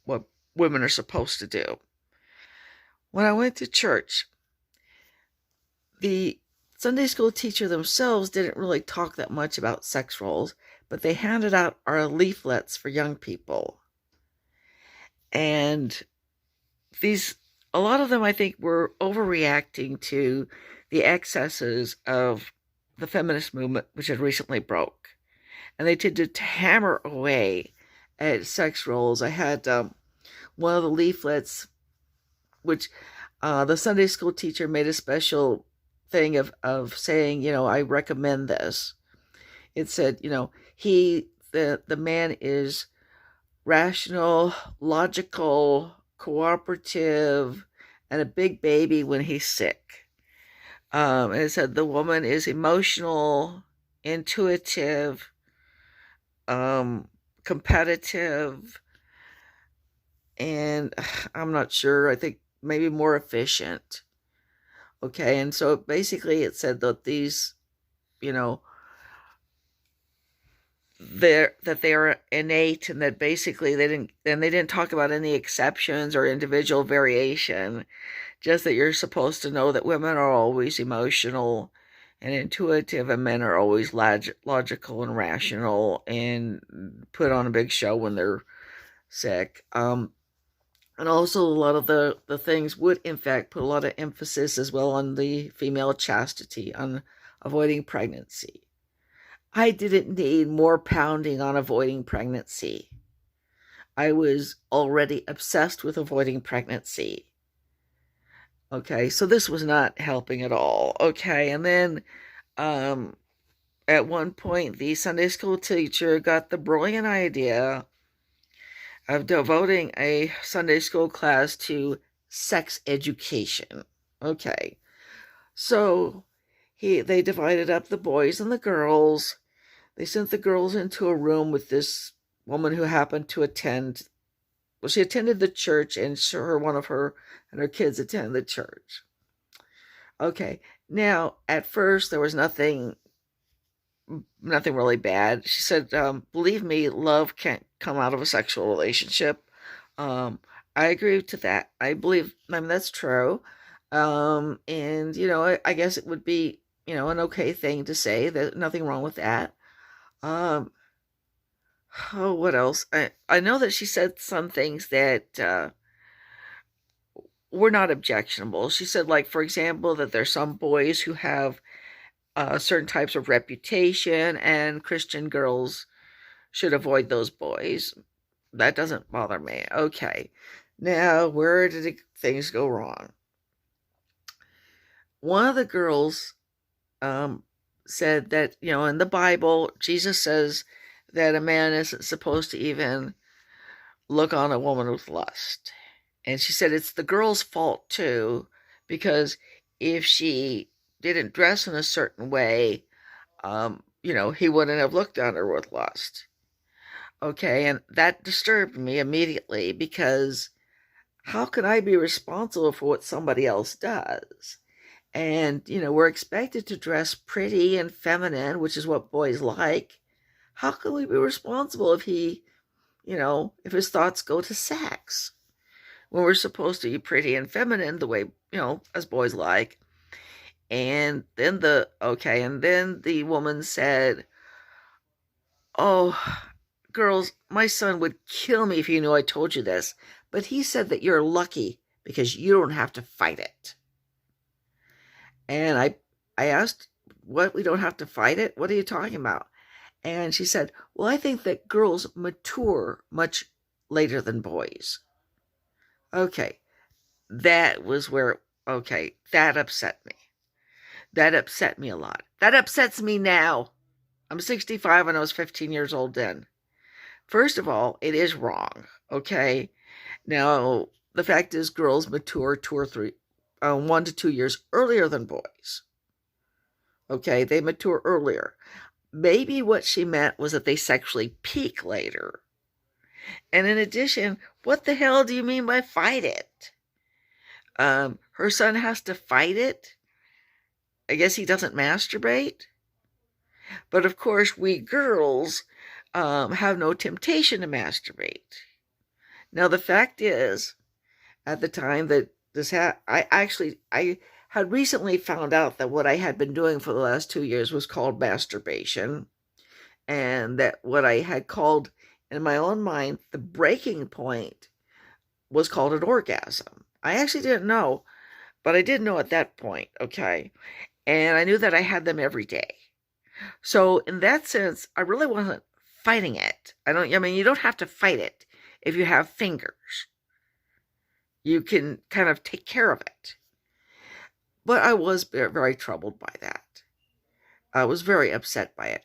what women are supposed to do. When I went to church, the Sunday school teacher themselves didn't really talk that much about sex roles, but they handed out our leaflets for young people. And a lot of them, I think, were overreacting to the excesses of the feminist movement, which had recently broke. And they tended to hammer away at sex roles. I had one of the leaflets, which the Sunday school teacher made a special thing of saying, I recommend this. It said, the man is rational, logical, cooperative, and a big baby when he's sick. And it said the woman is emotional, intuitive, competitive, and I'm not sure, I think maybe more efficient. Okay, and so basically it said that these, that they are innate, and that basically they didn't talk about any exceptions or individual variation, just that you're supposed to know that women are always emotional and intuitive, and men are always logical and rational and put on a big show when they're sick. And also, a lot of the things would, in fact, put a lot of emphasis as well on the female chastity, on avoiding pregnancy. I didn't need more pounding on avoiding pregnancy. I was already obsessed with avoiding pregnancy. Okay, so this was not helping at all. Okay, and then at one point, the Sunday school teacher got the brilliant idea of devoting a Sunday school class to sex education. Okay, so they divided up the boys and the girls. They sent the girls into a room with this woman who happened to attend. Well, she attended the church, and one of her and her kids attended the church. Okay, now at first there was nothing really bad. She said, believe me, love can't come out of a sexual relationship. I agree to that. I mean, that's true. And, I guess it would be, an okay thing to say. There's nothing wrong with that. Oh, what else? I know that she said some things that were not objectionable. She said, like, for example, that there's some boys who have certain types of reputation, and Christian girls should avoid those boys. That doesn't bother me. Okay. Now, where did things go wrong? One of the girls said that, in the Bible, Jesus says that a man isn't supposed to even look on a woman with lust. And she said it's the girl's fault too, because if she didn't dress in a certain way, he wouldn't have looked on her with lust. Okay, and that disturbed me immediately, because how can I be responsible for what somebody else does? And, we're expected to dress pretty and feminine, which is what boys like. How can we be responsible if if his thoughts go to sex? When we're supposed to be pretty and feminine the way, as boys like. And then the woman said, oh, girls, my son would kill me if he knew I told you this, but he said that you're lucky because you don't have to fight it. And I asked, what, we don't have to fight it? What are you talking about? And she said, well, I think that girls mature much later than boys. Okay, that was where, that upset me. That upset me a lot. That upsets me now. I'm 65 and I was 15 years old then. First of all, it is wrong, okay? Now, the fact is girls mature 1 to 2 years earlier than boys. Okay, they mature earlier. Maybe what she meant was that they sexually peak later. And in addition, what the hell do you mean by fight it? Her son has to fight it? I guess he doesn't masturbate? But of course, we girls have no temptation to masturbate. Now, the fact is, at the time that I had recently found out that what I had been doing for the last 2 years was called masturbation, and that what I had called in my own mind the breaking point was called an orgasm. I actually didn't know, but I did know at that point, okay? And I knew that I had them every day. So in that sense, I really wasn't fighting it. I mean, you don't have to fight it if you have fingers. You can kind of take care of it. But I was very troubled by that. I was very upset by it.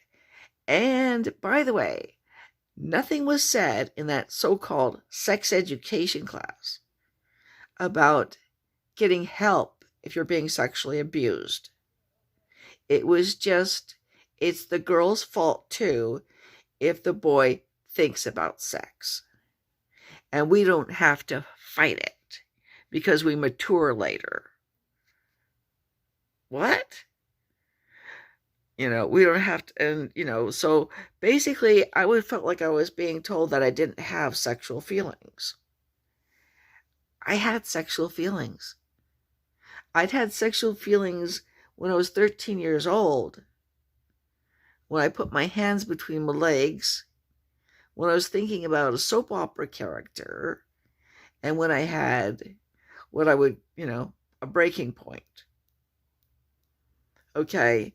And by the way, nothing was said in that so-called sex education class about getting help if you're being sexually abused. It was just, it's the girl's fault too if the boy thinks about sex. And we don't have to fight it because we mature later. What? We don't have to, and, so basically I would felt like I was being told that I didn't have sexual feelings. I had sexual feelings. I'd had sexual feelings when I was 13 years old, when I put my hands between my legs, when I was thinking about a soap opera character, and when I had what I would, a breaking point. Okay,